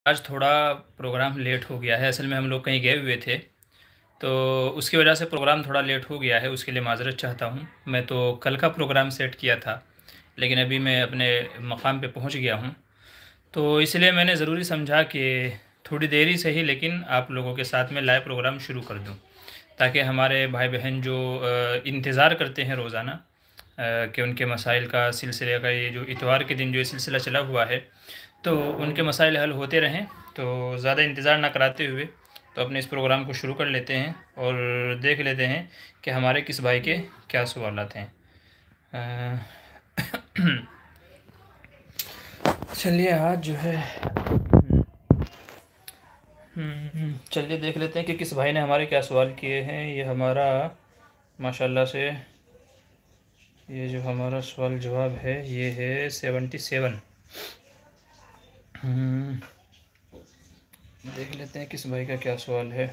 आज थोड़ा programme late हो गया है। असल में हम लोग कहीं गए हुए थे, तो उसकी वजह से प्रोग्राम थोड़ा लेट हो गया है। उसके लिए माज़रत चाहता हूँ। मैं तो कल का प्रोग्राम सेट किया था, लेकिन अभी मैं अपने मकाम पे पहुँच गया हूँ। तो इसलिए मैंने ज़रूरी समझा कि थोड़ी देर ही सही, लेकिन आप लोगों के साथ में लाइव प्रोग्राम शुरू कर दूँ, ताकि हमारे भाई बहन जो इंतज़ार करते हैं रोज़ाना कि उनके मसाइल का सिलसिले का, ये जो इतवार के दिन जो ये सिलसिला चला हुआ है, तो उनके मसाइल हल होते रहें। तो ज़्यादा इंतज़ार ना कराते हुए तो अपने इस प्रोग्राम को शुरू कर लेते हैं और देख लेते हैं कि हमारे किस भाई के क्या सवालात हैं। चलिए आज जो है चलिए देख लेते हैं कि किस भाई ने हमारे क्या सवाल किए हैं। ये हमारा माशाल्लाह से ये जो हमारा सवाल जवाब है ये है 77। देख लेते हैं किस भाई का क्या सवाल है।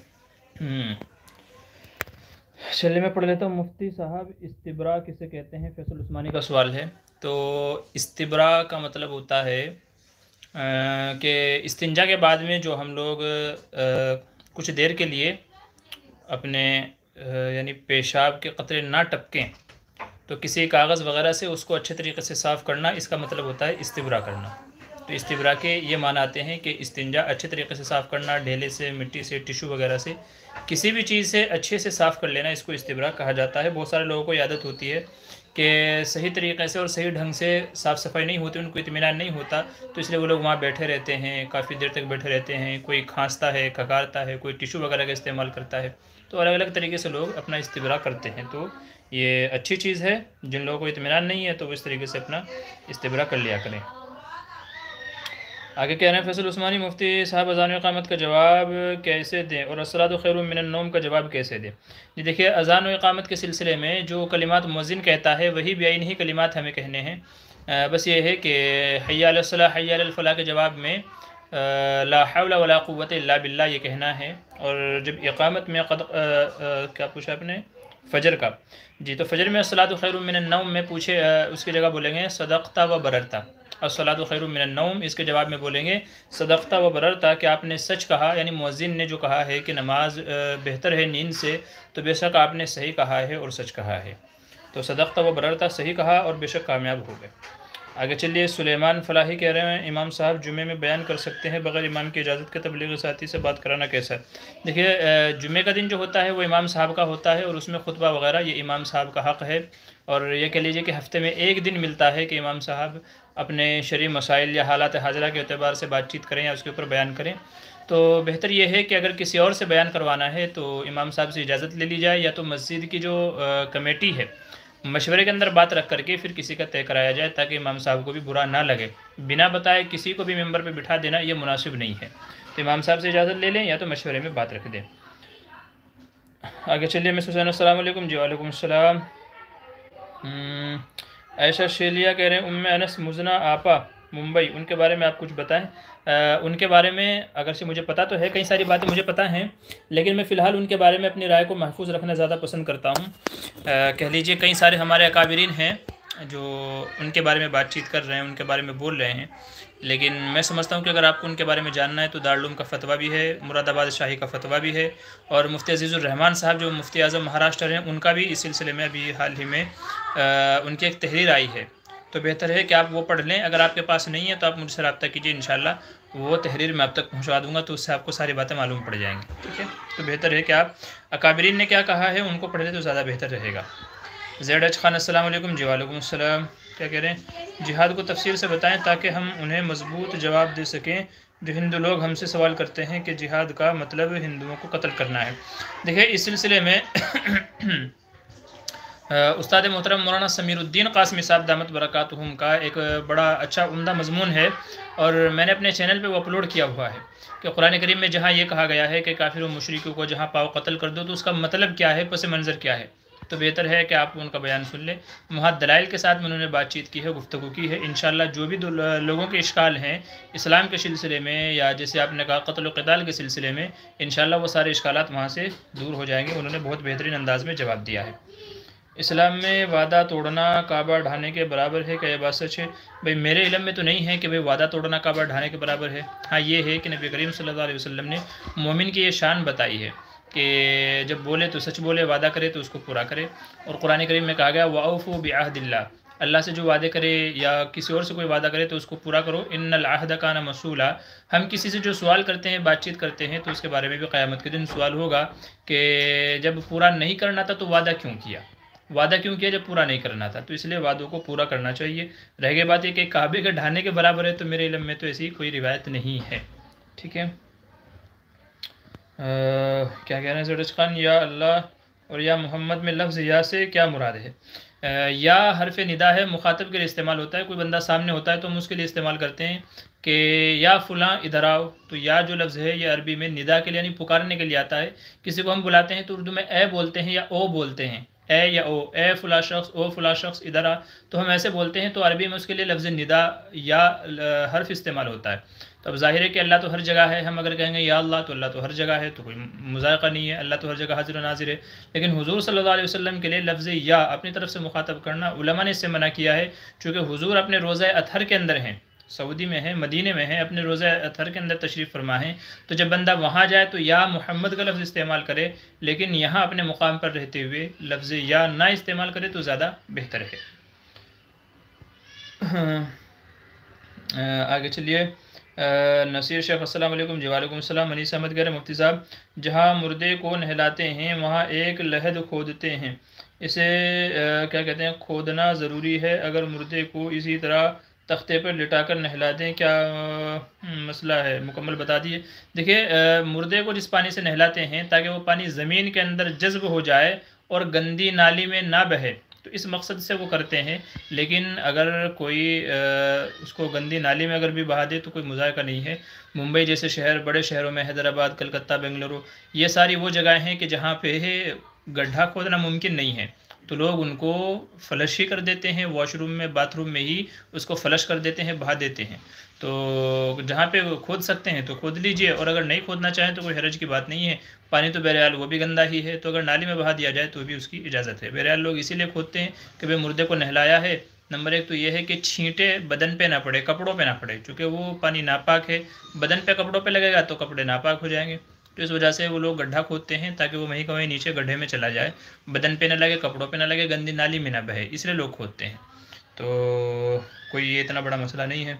चलिए मैं पढ़ लेता हूँ। मुफ्ती साहब, इस्तिब्रा किसे कहते हैं? फैसल उस्मानी का सवाल है। तो इस्तिब्रा का मतलब होता है कि इस्तिंजा के बाद में जो हम लोग कुछ देर के लिए अपने यानी पेशाब के कतरे ना टपकें, तो किसी कागज़ वगैरह से उसको अच्छे तरीके से साफ़ करना, इसका मतलब होता है इस्तिब्रा करना। तो इस्तिब्रा के ये मान आते हैं कि इस्तिंजा अच्छे तरीके से साफ़ करना, ढेले से, मिट्टी से, टिश्यू वगैरह से, किसी भी चीज़ से अच्छे से साफ़ कर लेना, इसको इस्तिब्रा कहा जाता है। बहुत सारे लोगों को आदत होती है कि सही तरीके से और सही ढंग से साफ़ सफाई नहीं होती, उनको इत्मीनान नहीं होता, तो इसलिए वो लोग वहाँ बैठे रहते हैं, काफ़ी देर तक बैठे रहते हैं। कोई खांसता है, खकारता है, कोई टिश्यू वगैरह का इस्तेमाल करता है। तो अलग अलग तरीके से लोग अपना इस्तिब्रा करते हैं। तो ये अच्छी चीज़ है। जिन लोगों को इत्मीनान नहीं है तो वो इस तरीके से अपना इस्तिब्रा कर लिया करें। आगे कह रहे हैं फैसल उस्मानी, मुफ्ती साहब अज़ान व इक़ामत का जवाब कैसे दें और अस्सलातु खैरुम मिनन नौम का जवाब कैसे दें? जी देखिए, अज़ान व इक़ामत के सिलसिले में जो कलिमात मुअज़्ज़िन कहता है वही बेआइन ही कलिमात हमें कहने हैं। बस ये है कि हय्या अलस सलाह हय्या अलल फलाह के जवाब में ला हौला वला कुव्वता इल्ला बिल्लाह ये कहना है। और जब इक़ामत में क्या पूछा आपने? फ़जर का। जी, तो फ़जर में अस्सलातु खैरुम मिनन नौम में पूछे उसकी जगह बोलेंगे सदक़ता व बररता। अस्सलातु खैरुम मिनन नौम इसके जवाब में बोलेंगे सदक़ता व बररता, कि आपने सच कहा, यानी मुअज़्ज़िन ने जो कहा है कि नमाज बेहतर है नींद से, तो बेशक आपने सही कहा है और सच कहा है। तो सदक़ता व बररता, सही कहा और बेशक कामयाब हो गए। आगे चलिए, सुलेमान फ़लाही कह रहे हैं इमाम साहब जुमे में बयान कर सकते हैं बग़ैर इमाम की इजाज़त के? तबलीगी साथी से बात कराना कैसा है? देखिए, जुमे का दिन जो होता है वो इमाम साहब का होता है और उसमें खुतबा वगैरह ये इमाम साहब का हक़ है। और ये कह लीजिए कि हफ़्ते में एक दिन मिलता है कि इमाम साहब अपने शरई मसाइल या हालात हाज़िरा के एतबार से बातचीत करें या उसके ऊपर बयान करें। तो बेहतर ये है कि अगर किसी और से बयान करवाना है तो इमाम साहब से इजाज़त ले ली जाए, या तो मस्जिद की जो कमेटी है मशवरे के अंदर बात रख करके फिर किसी का तय कराया जाए, ताकि इमाम साहब को भी बुरा ना लगे। बिना बताए किसी को भी मेंबर पे बिठा देना ये मुनासिब नहीं है। तो इमाम साहब से इजाज़त ले लें या तो मशवरे में बात रख दें। आगे चलिए, मिस हुसैन अस्सलाम वालेकुम। जी वालेकुम अस्सलाम। ऐशा शेलिया कह रहे हैं उम्मे अनस मुजना आपा मुंबई, उनके बारे में आप कुछ बताएं। उनके बारे में अगर से मुझे पता तो है, कई सारी बातें मुझे पता हैं, लेकिन मैं फ़िलहाल उनके बारे में अपनी राय को महफूज रखना ज़्यादा पसंद करता हूँ। कह लीजिए कई सारे हमारे अकाबिरीन हैं जो उनके बारे में बातचीत कर रहे हैं, उनके बारे में बोल रहे हैं, लेकिन मैं समझता हूँ कि अगर आपको उनके बारे में जानना है तो दारुल उलूम का फ़तवा भी है, मुरादाबाद शाही का फ़तवा भी है, और मुफ्ती अज़ीज़ुर रहमान साहब जो मुफ्ती आज़म महाराष्ट्र हैं उनका भी इस सिलसिले में अभी हाल ही में उनकी एक तहरीर आई है। तो बेहतर है कि आप वो पढ़ लें। अगर आपके पास नहीं है तो आप मुझसे रब्ता कीजिए, इंशाअल्लाह वो तहरीर मैं आप तक पहुँचा दूँगा, तो उससे आपको सारी बातें मालूम पड़ जाएंगी। ठीक है, तो बेहतर है कि आप अकाबिरीन ने क्या कहा है उनको पढ़ लें तो ज़्यादा बेहतर रहेगा। ज़ैड अच खान अस्सलाम वालेकुम। जी वालेकुम अस्सलाम। क्या कह रहे हैं? जिहाद को तफसील से बताएं ताकि हम उन्हें मजबूत जवाब दे सकें। जो हिंदू लोग हमसे सवाल करते हैं कि जिहाद का मतलब हिंदुओं को कत्ल करना है। देखिए, इस सिलसिले में उस्ताद मोहतरम मौलाना समीरुद्दीन कासमी साहब दामत बरकातुहुम का एक बड़ा अच्छा उम्दा मजमून है, और मैंने अपने चैनल पे वो अपलोड किया हुआ है कि कुरान करीम में जहाँ ये कहा गया है कि काफिर व मुशरिकों को जहाँ पाओ कत्ल कर दो, तो उसका मतलब क्या है, पस मंज़र क्या है। तो बेहतर है कि आप उनका बयान सुन लें। वहाँ दलाइल के साथ में उन्होंने बातचीत की है, गुफ्तगू की है। इंशाअल्लाह जो भी लोगों के इश्काल हैं इस्लाम के सिलसिले में, या जैसे आपने कहा क़त्ल व क़िताल के सिलसिले में, इंशाअल्लाह वो सारे इश्कालात वहाँ से दूर हो जाएंगे। उन्होंने बहुत बेहतरीन अंदाज़ में जवाब दिया है। इस्लाम में वादा तोड़ना काबा ढाने के बराबर है, क्या यह बात सच है? भाई मेरे इल्म में तो नहीं है कि भाई वादा तोड़ना काबा ढाने के बराबर है। हाँ ये है कि नबी करीम सल्लल्लाहु अलैहि वसल्लम ने मोमिन की ये शान बताई है कि जब बोले तो सच बोले, वादा करे तो उसको पूरा करे। और कुरान करीम में कहा गया वाऊफू बिअहदिल्लाह, अल्लाह से जो वादे करे या किसी और से कोई वादा करे तो उसको पूरा करो। इन्नल अहद कान मसूला, हम किसी से जो सवाल करते हैं, बातचीत करते हैं, तो उसके बारे में भी क़यामत के दिन सवाल होगा कि जब पूरा नहीं करना था तो वादा क्यों किया, वादा क्यों किया जब पूरा नहीं करना था। तो इसलिए वादों को पूरा करना चाहिए। रह गई बात ये कि काबे के ढाने के बराबर है, तो मेरे इल्म में तो ऐसी कोई रिवायत नहीं है। ठीक है। क्या कह रहे हैं ज़रज खान, या अल्लाह और या मोहम्मद में लफ्ज़ या से क्या मुराद है? या हरफ निदा है, मुखातब के लिए इस्तेमाल होता है। कोई बंदा सामने होता है तो हम उसके लिए इस्तेमाल करते हैं कि या फ़लाँ इधर आओ। तो या जो लफ्ज़ है ये अरबी में निदा के लिए यानी पुकारने के लिए आता है। किसी को हम बुलाते हैं तो उर्दू में ए बोलते हैं या ओ बोलते हैं, ए या ओ, ए फ़लाँ शख्स, ओ फ़लाँ शख्स इधर आ, तो हम ऐसे बोलते हैं। तो अरबी में उसके लिए लफ्ज़ निदा या हर्फ इस्तेमाल होता है। तो अब ज़ाहिर है कि अल्लाह तो हर जगह है। हम अगर कहेंगे या अल्लाह, तो अल्लाह तो हर जगह है, तो कोई मुज़ायक़ा नहीं है, अल्लाह तो हर जगह हाज़िर नाज़िर है। लेकिन हुज़ूर सल्लल्लाहु अलैहि वसल्लम के लिए लफ्ज़ या अपनी तरफ से मुखातब करना उलमा ने इससे मना किया है, चूँकि हुज़ूर अपने रोज़ा अतहर के अंदर हैं, सऊदी में है, मदीने में है, अपने रोज़ा अतहर के अंदर तशरीफ़ फरमा है। तो जब बंदा वहाँ जाए तो या मोहम्मद का लफ्ज़ इस्तेमाल करे, लेकिन यहाँ अपने मुकाम पर रहते हुए लफ्ज़ या ना इस्तेमाल करे तो ज़्यादा बेहतर है। आगे चलिए। नसीर शेख अस्सलाम वालेकुम। जी वालेकुम सलाम। मनीष अहमद कह रहे मुफ्ती साहब, जहाँ मुर्दे को नहलाते हैं वहाँ एक लहद खोदते हैं, इसे क्या कहते हैं, खोदना ज़रूरी है? अगर मुर्दे को इसी तरह तख्ते पर लिटाकर नहला दें, क्या मसला है? मुकम्मल बता दिए। देखिए मुर्दे को जिस पानी से नहलाते हैं ताकि वो पानी ज़मीन के अंदर जज्ब हो जाए और गंदी नाली में ना बहे, तो इस मकसद से वो करते हैं। लेकिन अगर कोई उसको गंदी नाली में अगर भी बहा दे तो कोई मुज़ायक़ा नहीं है। मुंबई जैसे शहर, बड़े शहरों में, हैदराबाद, कलकत्ता, बेंगलुरु, ये सारी वो जगह हैं कि जहाँ पे गड्ढा खोदना मुमकिन नहीं है, तो लोग उनको फ्लश ही कर देते हैं, वॉशरूम में, बाथरूम में ही उसको फ्लश कर देते हैं, बहा देते हैं। तो जहाँ पे खोद सकते हैं तो खोद लीजिए, और अगर नहीं खोदना चाहें तो कोई हरज की बात नहीं है। पानी तो बहरहाल वो भी गंदा ही है, तो अगर नाली में बहा दिया जाए तो भी उसकी इजाज़त है। बहरहाल लोग इसीलिए खोदते हैं कि भाई मुर्दे को नहलाया है। नंबर एक तो ये है कि छींटे बदन पे ना पड़े, कपड़ों पे ना पड़े, क्योंकि वो पानी नापाक है। बदन पे कपड़ों पे लगेगा तो कपड़े नापाक हो जाएंगे। तो इस वजह से वो लोग गड्ढा खोदते हैं ताकि वो वहीं का वहीं नीचे गड्ढे में चला जाए, बदन पे ना लगे, कपड़ों पे ना लगे, गंदी नाली में ना बहे, इसलिए लोग खोदते हैं। तो कोई ये इतना बड़ा मसला नहीं है।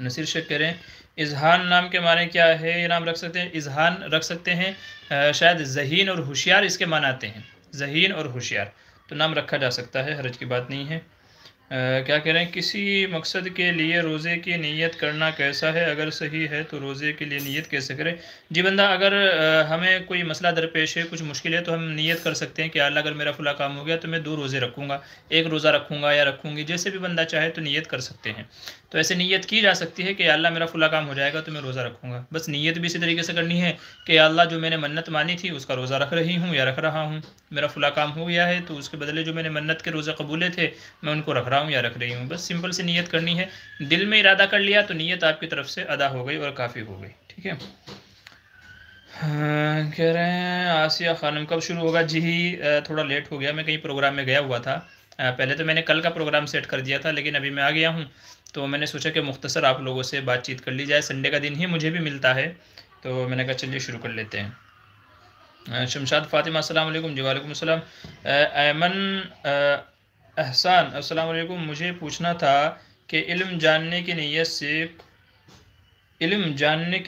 नसीर शेख कह रहे हैं इजहान नाम के माने क्या है? ये नाम रख सकते हैं, इजहान रख सकते हैं। शायद ज़हीन और होशियार इसके माने आते हैं, ज़हीन और होशियार, तो नाम रखा जा सकता है, हरज की बात नहीं है। क्या कह रहे हैं, किसी मकसद के लिए रोज़े की नीयत करना कैसा है? अगर सही है तो रोज़े के लिए नीयत कैसे करें? जी बंदा, अगर हमें कोई मसला दरपेश है, कुछ मुश्किल है, तो हम नीयत कर सकते हैं कि अल्लाह अगर मेरा फला काम हो गया तो मैं 2 रोज़े रखूँगा, 1 रोज़ा रखूँगा या रखूँगी, जैसे भी बंदा चाहे तो नीयत कर सकते हैं। तो ऐसे नीयत की जा सकती है कि अल्लाह मेरा फला काम हो जाएगा तो मैं रोज़ा रखूँगा। बस नीयत भी इसी तरीके से करनी है कि अल्लाह जो मैंने मन्नत मानी थी उसका रोज़ा रख रही हूँ या रख रहा हूँ, मेरा फला काम हो गया है तो उसके बदले जो मैंने मन्नत के रोज़े कबूले थे मैं उनको रख रहा हूँ या रख रही हूँ। बस सिंपल से नीयत करनी है, दिल में इरादा कर लिया तो नीयत आपकी तरफ से अदा हो गई और काफ़ी हो गई। ठीक है। कह रहे हैं आसिया खानम कब शुरू होगा? जी थोड़ा लेट हो गया, मैं कहीं प्रोग्राम में गया हुआ था। पहले तो मैंने कल का प्रोग्राम सेट कर दिया था, लेकिन अभी मैं आ गया हूँ तो मैंने सोचा कि मुख्तसर आप लोगों से बातचीत कर ली जाए। संडे का दिन ही मुझे भी मिलता है, तो मैंने कहा चलिए शुरू कर लेते हैं। शमशाद फ़ातिमा अस्सलाम वालेकुम। जी वालेकुम अस्सलाम। ऐमन एहसान अस्सलाम वालेकुम। मुझे पूछना था कि इल्म जानने की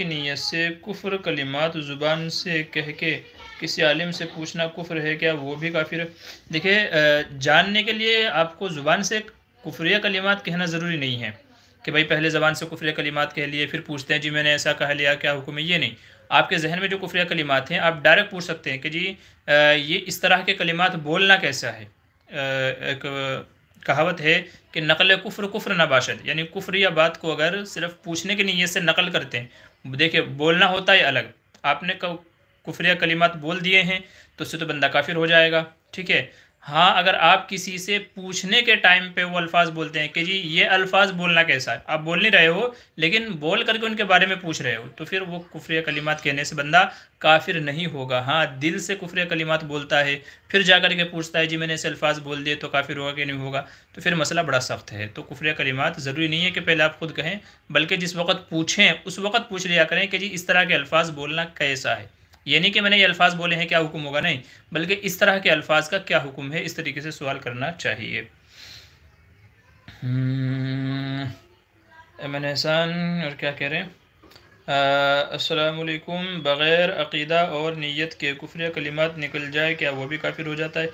नीयत से कुफ्र कलिमात ज़ुबान से कह के किसी आलिम से पूछना कुफ्र है क्या? वो भी काफिर है? देखिए जानने के लिए आपको ज़ुबान से कुफ्रिया कलिमात कहना ज़रूरी नहीं है कि भाई पहले ज़बान से कुफ्रिया कलिमात कह लिए फिर पूछते हैं जी मैंने ऐसा कह लिया क्या हुक्म है। ये नहीं, आपके जहन में जो कुफ्रिया कलिमात हैं आप डायरेक्ट पूछ सकते हैं कि जी ये इस तरह के कलिमात बोलना कैसा है। एक कहावत है कि नकल कुफ्र कुफ्र नबाशद, यानी कुफ्र या बात को अगर सिर्फ पूछने की नीयत से नकल करते हैं, देखिए बोलना होता है अलग, आपने कुफ्रिया कलिमात बोल दिए हैं तो उससे तो बंदा काफिर हो जाएगा। ठीक है। हाँ, अगर आप किसी से पूछने के टाइम पे वो अल्फाज बोलते हैं कि जी ये अल्फाज बोलना कैसा है, आप बोल नहीं रहे हो लेकिन बोल करके उनके बारे में पूछ रहे हो, तो फिर वो कुफ्रिया कलिमात कहने से बंदा काफिर नहीं होगा। हाँ, दिल से कुफ्रिया कलिमात बोलता है फिर जा कर के पूछता है जी मैंने ऐसे अल्फाज बोल दिए तो काफिर होगा कि नहीं होगा, तो फिर मसला बड़ा सख्त है। तो कुफ्रिया कलिमात ज़रूरी नहीं है कि पहले आप खुद कहें, बल्कि जिस वक्त पूछें उस वक्त पूछ लिया करें कि जी इस तरह के अल्फाज बोलना कैसा है। ये नहीं कि मैंने ये अल्फाज बोले हैं क्या हुक्म होगा, नहीं, बल्कि इस तरह के अल्फाज का क्या हुक्म है, इस तरीके से सवाल करना चाहिए। एमन एहसान और क्या कह रहे हैं, अस्सलाम वालेकुम, बग़ैर अक़ीदा और नीयत के कुफ्रिया कलिमात निकल जाए क्या वो भी काफिर हो जाता है?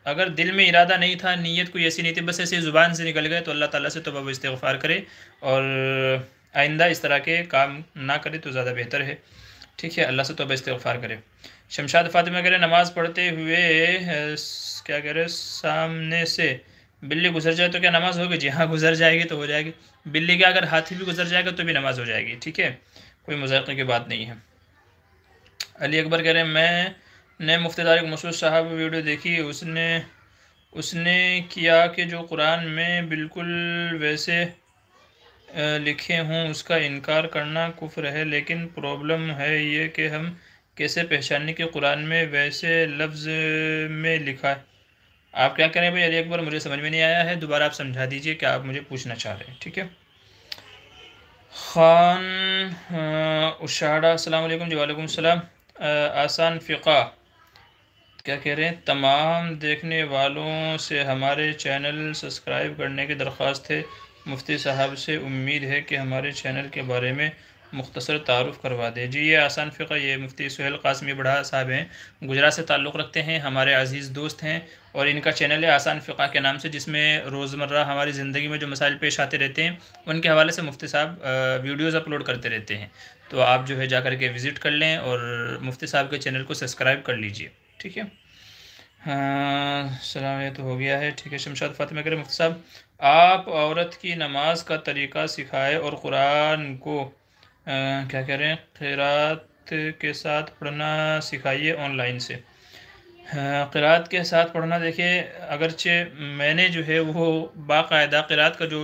अगर दिल में इरादा नहीं था, नीयत कोई ऐसी नहीं थी, बस ऐसे ज़ुबान से निकल गए, तो अल्लाह ताला से तौबा व इस्तिग़फ़ार करे और आइंदा इस तरह के काम ना करे तो ज़्यादा बेहतर है। ठीक है, अल्लाह से तौबा इस्तिग़फ़ार करे। शमशाद फ़ातिमा कह रहे नमाज़ पढ़ते हुए क्या कह रहे सामने से बिल्ली गुजर जाए तो क्या नमाज़ होगी? जी हाँ, गुजर जाएगी तो हो जाएगी। बिल्ली के अगर हाथी भी गुजर जाएगा तो भी नमाज़ हो जाएगी। ठीक है, कोई मज़ाक़ की बात नहीं है। अली अकबर कह रहे हैं मैंने मुफ्ती तारिक मसूद साहब वीडियो देखी, उसने उसने किया कि जो कुरान में बिल्कुल वैसे लिखे हों उसका इनकार करना कुफ्र है, लेकिन प्रॉब्लम है ये कि हम कैसे पहचानें कि कुरान में वैसे लफ्ज़ में लिखा है। आप क्या करें भाई अली अकबर, मुझे समझ में नहीं आया है, दोबारा आप समझा दीजिए क्या आप मुझे पूछना चाह रहे हैं। ठीक है। ख़ान उशाड़ा अस्सलाम वालेकुम। जी वालेकुम सलाम। आसान फ़िक़ा क्या कह रहे हैं, तमाम देखने वालों से हमारे चैनल सब्सक्राइब करने की दरख्वास्त है। मुफ्ती साहब से उम्मीद है कि हमारे चैनल के बारे में मुख्तसर तारुफ़ करवा दें। जी ये आसान फ़िक़ा, ये मुफ्ती सुहेल क़ासिमी बढ़ा साहब हैं, गुजरात से ताल्लुक़ रखते हैं, हमारे अज़ीज़ दोस्त हैं और इनका चैनल है आसान फ़िक़ा के नाम से, जिसमें रोज़मर्रा हमारी ज़िंदगी में जो मसाइल पेश आते रहते हैं उनके हवाले से मुफ्ती साहब वीडियोज़ अपलोड करते रहते हैं। तो आप जो है जा कर के विज़िट कर लें और मुफ्ती साहब के चैनल को सब्सक्राइब कर लीजिए। ठीक है। हाँ सलाम, ये तो हो गया है। ठीक है। शमशाद फ़ातिमा कह मुफ्ती साहब आप औरत की नमाज का तरीक़ा सिखाए और कुरान को क्या कह रहे हैं क़िरात के साथ पढ़ना सिखाइए ऑनलाइन से। क़िरात के साथ पढ़ना, देखिए अगरचे मैंने जो है वो बाकायदा क़िरात का जो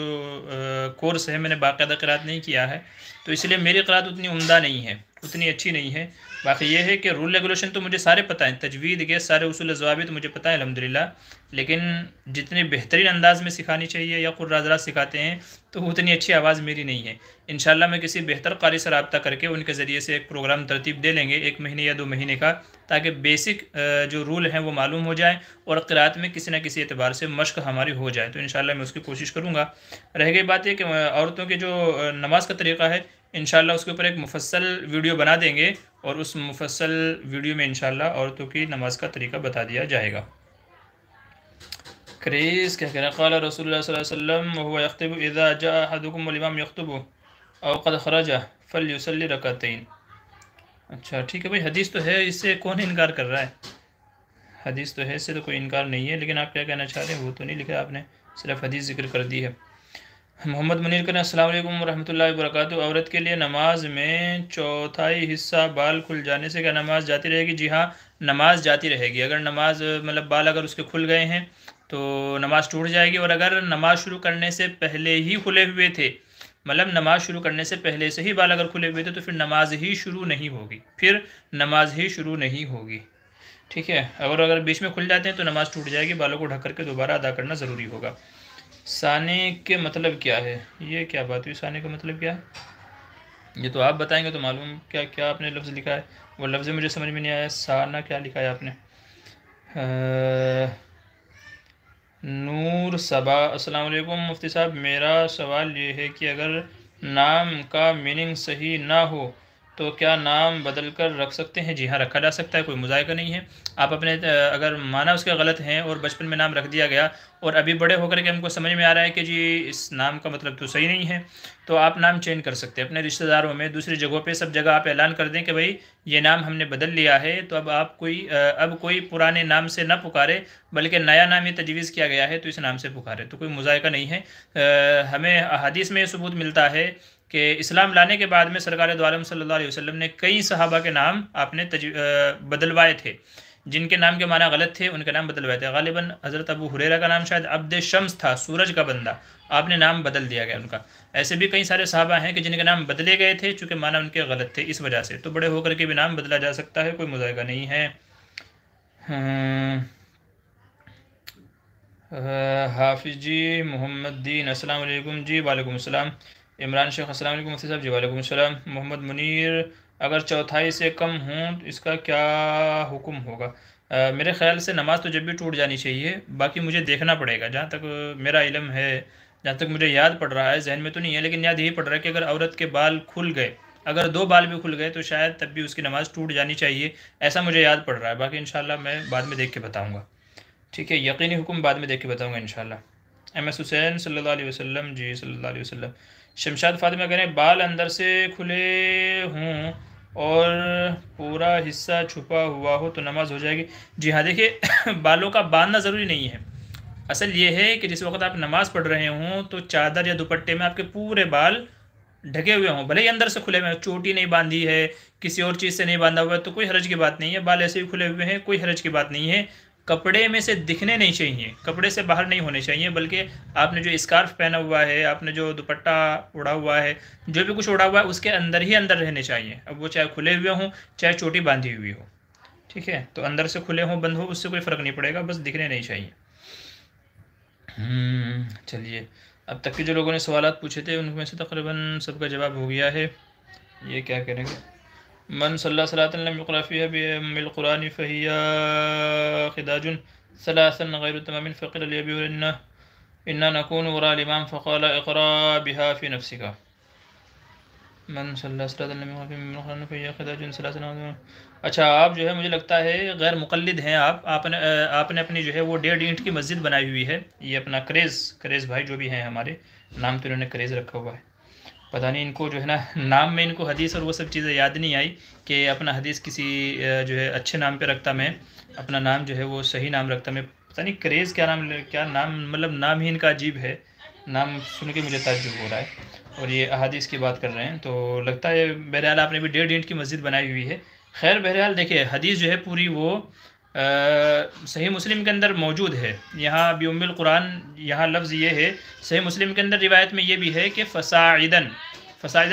कोर्स है मैंने बाकायदा क़िरात नहीं किया है, तो इसलिए मेरी क़िरात उतनी उम्दा नहीं है, उतनी अच्छी नहीं है। बाकी ये है कि रूल रेगुलेशन तो मुझे सारे पता हैं, तजवीद के सारे उसूल ज़वाबित मुझे पता है अल्हम्दुलिल्लाह, लेकिन जितने बेहतरीन अंदाज़ में सिखानी चाहिए या कुर्रा हज़रात सिखाते हैं तो उतनी अच्छी आवाज़ मेरी नहीं है। इंशाअल्लाह मैं किसी बेहतर कारी से रब्ता करके उनके ज़रिए से एक प्रोग्राम तरतीब दे लेंगे 1 महीने या 2 महीने का, ताकि बेसिक जो रूल हैं वो मालूम हो जाए और क़िरात में किसी न किसी एतबार से मश्क हमारी हो जाए। तो इंशाअल्लाह मैं उसकी कोशिश करूँगा। रह गई बात ये कि औरतों के जो नमाज़ का तरीक़ा है, इंशाअल्लाह उसके ऊपर एक मुफस्सल वीडियो बना देंगे और उस मुफस्सल वीडियो में इंशाअल्लाह औरतों की नमाज़ का तरीक़ा बता दिया जाएगा। क्रेज़ क्या कह रहे हैं, क़ाला रसूलुल्लाह सल्लल्लाहु अलैहि वसल्लम वहुव यख़्तुबु इज़ा जाअ अहदुकुम वल इमाम यख़्तुबु औ क़द ख़रज फ़लयुसल्लि रकअतैन। अच्छा ठीक है भाई, हदीस तो है, इससे कौन इनकार कर रहा है? हदीस तो है, इससे तो कोई इनकार नहीं है, लेकिन आप क्या कहना चाह रहे हैं वो तो नहीं लिखा आपने, सिर्फ हदीस ज़िक्र कर दी है। मोहम्मद मुनीर कहना अस्सलाम वालेकुम रहमतुल्लाहि व बरकातुहू। औरत के लिए नमाज में चौथाई हिस्सा बाल खुल जाने से क्या नमाज जाती रहेगी? जी हाँ, नमाज जाती रहेगी। अगर नमाज मतलब बाल अगर उसके खुल गए हैं तो नमाज टूट जाएगी, और अगर नमाज शुरू करने से पहले ही खुले हुए थे, मतलब नमाज शुरू करने से पहले से ही बाल अगर खुले हुए थे, तो फिर नमाज ही शुरू नहीं होगी, फिर नमाज ही शुरू नहीं होगी। ठीक है। और अगर बीच में खुल जाते हैं तो नमाज टूट जाएगी, बालों को ढक करके दोबारा अदा करना ज़रूरी होगा। साने के मतलब क्या है? ये क्या बात हुई, साने का मतलब क्या है? ये तो आप बताएंगे तो मालूम। क्या क्या आपने लफ्ज़ लिखा है, वो लफ्ज़ मुझे समझ में नहीं आया। साना क्या लिखा है आपने? नूर सबा अस्सलाम वालेकुम मुफ्ती साहब, मेरा सवाल ये है कि अगर नाम का मीनिंग सही ना हो तो क्या नाम बदल कर रख सकते हैं? जी हाँ, रखा जा सकता है, कोई मुज़ायका नहीं है। आप अपने अगर माना उसके गलत हैं और बचपन में नाम रख दिया गया और अभी बड़े होकर के हमको समझ में आ रहा है कि जी इस नाम का मतलब तो सही नहीं है, तो आप नाम चेंज कर सकते हैं। अपने रिश्तेदारों में, दूसरी जगहों पे, सब जगह आप ऐलान कर दें कि भाई ये नाम हमने बदल लिया है, तो अब आप अब कोई पुराने नाम से ना पुकारे, बल्कि नया नाम ये तजवीज़ किया गया है तो इस नाम से पुकारे, तो कोई मुज़ायका नहीं है। हमें हदीस में सबूत मिलता है कि इस्लाम लाने के बाद में सरकार दो आलम सल्लल्लाहु अलैहि वसल्लम ने कई सहाबा के नाम आपने बदलवाए थे, जिनके नाम के माना गलत थे उनके नाम बदलवाए थे। गालिबन हज़रत अबू हुरैरा का नाम शायद अब्द शम्स था, सूरज का बंदा, आपने नाम बदल दिया गया उनका। ऐसे भी कई सारे सहाबा हैं कि जिनके नाम बदले गए थे चूँकि माना उनके गलत थे, इस वजह से। तो बड़े होकर के भी नाम बदला जा सकता है, कोई मुज़ायका नहीं है। हाफिज़ जी मोहम्मद दीन अस्सलाम वालेकुम जी। वालेकुम अस्सलाम। इमरान शेख अस्सलाम वालेकुम मुफ्ती साहब जी। वालेकुम अस्सलाम। मोहम्मद मुनीर, अगर चौथाई से कम हों तो इसका क्या हुक्म होगा? मेरे ख़्याल से नमाज़ तो जब भी टूट जानी चाहिए, बाकी मुझे देखना पड़ेगा। जहाँ तक मेरा इल्म है, जहाँ तक मुझे याद पड़ रहा है, जहन में तो नहीं है लेकिन याद यही पड़ रहा है कि अगर औरत के बाल खुल गए, अगर 2 बाल भी खुल गए तो शायद तब भी उसकी नमाज़ टूट जानी चाहिए, ऐसा मुझे याद पड़ रहा है। बाकी इंशाल्लाह मैं बाद में देख के बताऊँगा, ठीक है? यकीनी हुक्म बाद में देख के बताऊँगा इंशाल्लाह। MS हुसैन सल्लल्लाहु अलैहि वसल्लम जी, सल्लल्लाहु अलैहि वसल्लम। शमशाद फातिमा कह रहे हैं बाल अंदर से खुले हों और पूरा हिस्सा छुपा हुआ हो तो नमाज हो जाएगी? जी हाँ, देखिए बालों का बांधना ज़रूरी नहीं है। असल ये है कि जिस वक्त आप नमाज़ पढ़ रहे हों तो चादर या दुपट्टे में आपके पूरे बाल ढके हुए हों, भले ही अंदर से खुले हुए हैं, चोटी नहीं बांधी है, किसी और चीज़ से नहीं बांधा हुआ है, तो कोई हरज की बात नहीं है। बाल ऐसे ही खुले हुए हैं, कोई हरज की बात नहीं है। कपड़े में से दिखने नहीं चाहिए, कपड़े से बाहर नहीं होने चाहिए, बल्कि आपने जो स्कार्फ पहना हुआ है, आपने जो दुपट्टा उड़ा हुआ है, जो भी कुछ उड़ा हुआ है उसके अंदर ही अंदर रहने चाहिए। अब वो चाहे खुले हुए हों चाहे चोटी बांधी हुई हो, ठीक है? तो अंदर से खुले हों बंद हो उससे कोई फ़र्क नहीं पड़ेगा, बस दिखने नहीं चाहिए। चलिए, अब तक के जो लोगों ने सवालात पूछे थे उनमें से तकरीबन सबका जवाब हो गया है। ये क्या करेंगे? मन सल्ला सलातन लम युक़रा फ़ीहा बिउम्मिल क़ुरान फ़हिया ख़िदाजुन सलासन गैरु तमामिन फ़क़ील लियबी इन्ना नकूनु वराअल इमाम फ़क़ाला इक़रा बिहा फ़ी नफ़्सिका। मन सल्ला सलातन लम युक़रा बिउम्मिल क़ुरान फ़हिया ख़िदाजुन सलासन। अच्छा, आप जो है मुझे लगता है गैर मुक़ल्लिद हैं आप। आपने अपनी जो है वो 1.5 ईंट की मस्जिद बनाई हुई है। ये अपना क्रेज़ भाई जो भी हैं हमारे, नाम तो इन्होंने क्रेज़ रखा हुआ है। पता नहीं इनको जो है ना नाम में इनको हदीस और वो सब चीज़ें याद नहीं आई कि अपना हदीस किसी जो है अच्छे नाम पे रखता, मैं अपना नाम जो है वो सही नाम रखता। मैं पता नहीं क्रेज़ क्या नाम, मतलब नाम ही इनका अजीब है, नाम सुन के मुझे ताज्जुब हो रहा है। और ये अहादीस की बात कर रहे हैं, तो लगता है बहरहाल आपने भी 1.5 ईंट की मस्जिद बनाई हुई है। खैर बहरहाल देखिए हदीस जो है पूरी वो सही मुस्लिम के अंदर मौजूद है। यहाँ बिउम्मिल कुरान, यहाँ लफ्ज़ ये है, सही मुस्लिम के अंदर रिवायत में ये भी है कि फ़साइदन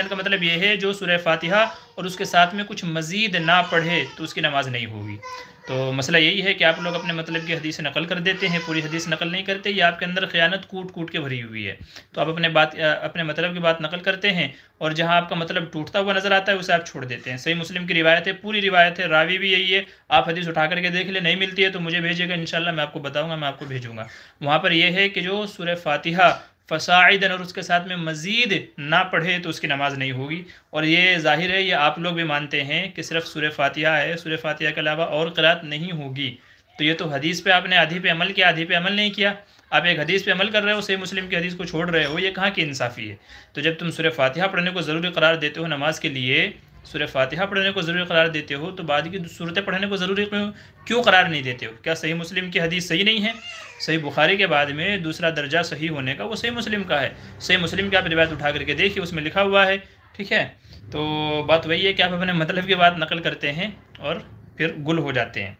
का मतलब ये है जो सूरह फातिहा और उसके साथ में कुछ मज़ीद ना पढ़े तो उसकी नमाज़ नहीं होगी। तो मसला यही है कि आप लोग अपने मतलब की हदीस नकल कर देते हैं, पूरी हदीस नकल नहीं करते, ये आपके अंदर ख़यानत कूट कूट के भरी हुई है। तो आप अपने मतलब की बात नकल करते हैं और जहाँ आपका मतलब टूटता हुआ नज़र आता है उसे आप छोड़ देते हैं। सही मुस्लिम की रिवायत है, पूरी रिवायत है, रावी भी यही है। आप हदीस उठा करके देख ले, नहीं मिलती है तो मुझे भेजिएगा, इंशाल्लाह मैं आपको बताऊँगा, मैं आपको भेजूँगा। वहाँ पर यह है कि जो सूरह फातिहा फ़साइदन और उसके साथ में मज़ीद ना पढ़े तो उसकी नमाज़ नहीं होगी। और ये ज़ाहिर है, ये आप लोग भी मानते हैं कि सिर्फ़ सूरह फातिहा है, सूरह फातिहा के अलावा और क़िरात नहीं होगी। तो ये तो हदीस पे आपने आधी पे अमल किया, आधी पे अमल नहीं किया। आप एक हदीस पे अमल कर रहे हो, सही मुस्लिम की हदीस को छोड़ रहे हो, ये कहाँ की इंसाफ़ी है? तो जब तुम सूरह फातिहा पढ़ने को ज़रूरी करार देते हो नमाज के लिए, सूरह फातिहा पढ़ने को ज़रूरी करार देते हो, तो बाद की सूरतें पढ़ने को ज़रूरी क्यों करार नहीं देते हो? क्या सही मुस्लिम की हदीस सही नहीं है? सही बुखारी के बाद में दूसरा दर्जा सही होने का वो सही मुस्लिम का है। सही मुस्लिम की आप रिवायत उठा करके देखिए, उसमें लिखा हुआ है, ठीक है? तो बात वही है कि आप अपने मतलब की बात नकल करते हैं और फिर गुल हो जाते हैं,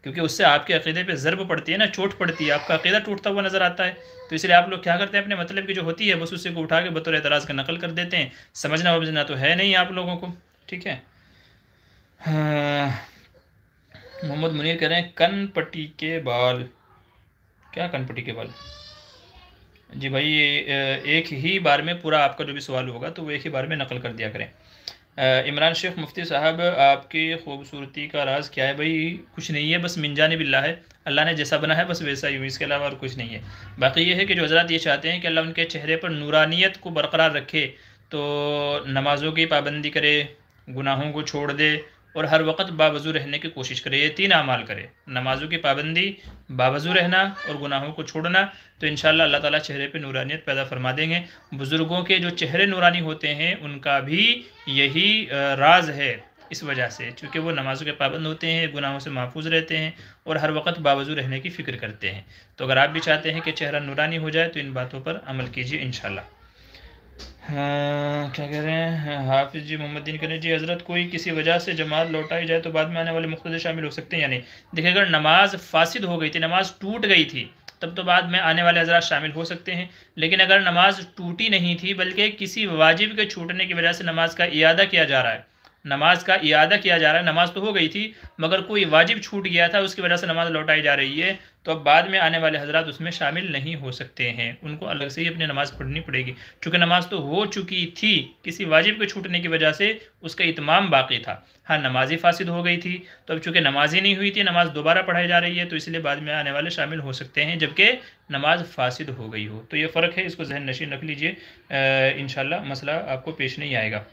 क्योंकि उससे आपके अक़ीदे पे ज़रब पड़ती है ना, चोट पड़ती है, आपका अक़ीदा टूटता हुआ नज़र आता है। तो इसलिए आप लोग क्या करते हैं, अपने मतलब की जो होती है बस उसी को उठा के बतौर एतराज़ का नकल कर देते हैं। समझना वमझना तो है नहीं आप लोगों को, ठीक है? मोहम्मद मुनीर कह रहे हैं कनपट्टी के बाल, क्या कनपट्टी के बाल? जी भाई, एक ही बार में पूरा आपका जो भी सवाल होगा तो वो एक ही बार में नकल कर दिया करें। इमरान शेख मुफ्ती साहब, आपकी खूबसूरती का राज क्या है? भाई कुछ नहीं है, बस मिन जानिबिल्लाह है, अल्लाह ने जैसा बना है बस वैसा ही हो, इसके अलावा और कुछ नहीं है। बाकी ये है कि जो हज़रात ये चाहते हैं कि अल्लाह उनके चेहरे पर नूरानियत को बरकरार रखे, तो नमाज़ों की पाबंदी करे, गुनाहों को छोड़ दे और हर वक्त बावज़ू रहने की कोशिश करे। ये 3 अमाल करे, नमाज़ों की पाबंदी, बावज़ू रहना और गुनाहों को छोड़ना, तो इंशाअल्लाह अल्लाह ताला चेहरे पे नूरानियत पैदा फरमा देंगे। बुज़ुर्गों के जो चेहरे नूरानी होते हैं उनका भी यही राज है, इस वजह से चूँकि वो नमाज़ों के पाबंद होते हैं, गुनाहों से महफूज रहते हैं और हर वक्त बावज़ू रहने की फ़िक्र करते हैं। तो अगर आप भी चाहते हैं कि चेहरा नूरानी हो जाए तो इन बातों पर अमल कीजिए इंशाअल्लाह। हाँ, क्या कह रहे हैं हाफिज़ जी मोहम्मद दीन करें जी, हज़रत कोई किसी वजह से जमात लौटाई जाए तो बाद में आने वाले मुक़्तदी शामिल हो सकते हैं या नहीं? देखिए, अगर नमाज फासिद हो गई थी, नमाज टूट गई थी, तब तो बाद में आने वाले हज़रात शामिल हो सकते हैं। लेकिन अगर नमाज टूटी नहीं थी बल्कि किसी वाजिब के छूटने की वजह से नमाज का इयादा किया जा रहा है, नमाज का इयादा किया जा रहा है, नमाज तो हो गई थी मगर कोई वाजिब छूट गया था, उसकी वजह से नमाज लौटाई जा रही है, तो अब बाद में आने वाले हज़रात उसमें शामिल नहीं हो सकते हैं, उनको अलग से ही अपनी नमाज पढ़नी पड़ेगी। चूँकि नमाज तो हो चुकी थी, किसी वाजिब के छूटने की वजह से उसका इत्माम बाकी था। हाँ, नमाज ही फासिद हो गई थी, तो अब चूँकि नमाज ही नहीं हुई थी, नमाज दोबारा पढ़ाई जा रही है, तो इसलिए बाद में आने वाले शामिल हो सकते हैं जबकि नमाज फासिद हो गई हो। तो ये फ़र्क है, इसको ज़हन नशीन रख लीजिए, इंशाल्लाह मसला आपको पेश नहीं आएगा।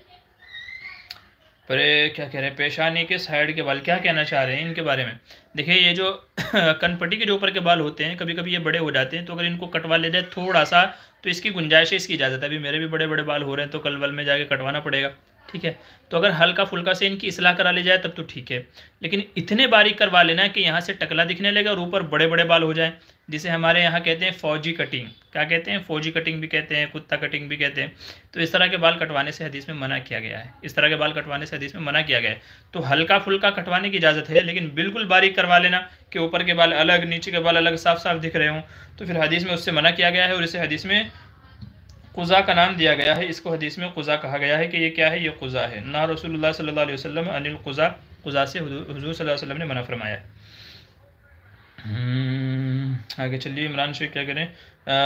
पर क्या कह रहे हैं, पेशानी के साइड के बाल क्या कहना चाह रहे हैं इनके बारे में? देखिए, ये जो कनपट्टी के जो ऊपर के बाल होते हैं, कभी कभी ये बड़े हो जाते हैं, तो अगर इनको कटवा ले जाए थोड़ा सा, तो इसकी गुंजाइश है, इसकी इजाज़त है। अभी मेरे भी बड़े बड़े बाल हो रहे हैं, तो कल वल में जाके कटवाना पड़ेगा, ठीक है। तो अगर हल्का फुल्का से इनकी इस्लाह करा ली जाए तब तो ठीक है, लेकिन इतने बारीक करवा लेना कि यहाँ से टकला दिखने लगे और ऊपर बड़े बड़े बाल हो जाए, जिसे हमारे यहाँ कहते हैं फौजी कटिंग। क्या कहते हैं? फौजी कटिंग भी कहते हैं, कुत्ता कटिंग भी कहते हैं। तो इस तरह के बाल कटवाने से हदीस में मना किया गया है, इस तरह के बाल कटवाने से हदीस में मना किया गया है। तो हल्का फुल्का कटवाने की इजाज़त है, लेकिन बिल्कुल बारीक करवा लेना कि ऊपर के बाल अलग, नीचे के बाल अलग, साफ साफ दिख रहे हों, तो फिर हदीस में उससे मना किया गया है। और इसे हदीस में कुज़ा का नाम दिया गया है, इसको हदीस में कुज़ा कहा गया है कि ये क्या है, ये कुज़ा है ना। रसूलुल्लाह सल्लल्लाहु अलैहि वसल्लम अनिल कुज़ा, कुज़ा से हुज़ूर सल्लल्लाहु अलैहि वसल्लम ने मना फरमाया है। आगे चलिए, इमरान शेख क्या करें,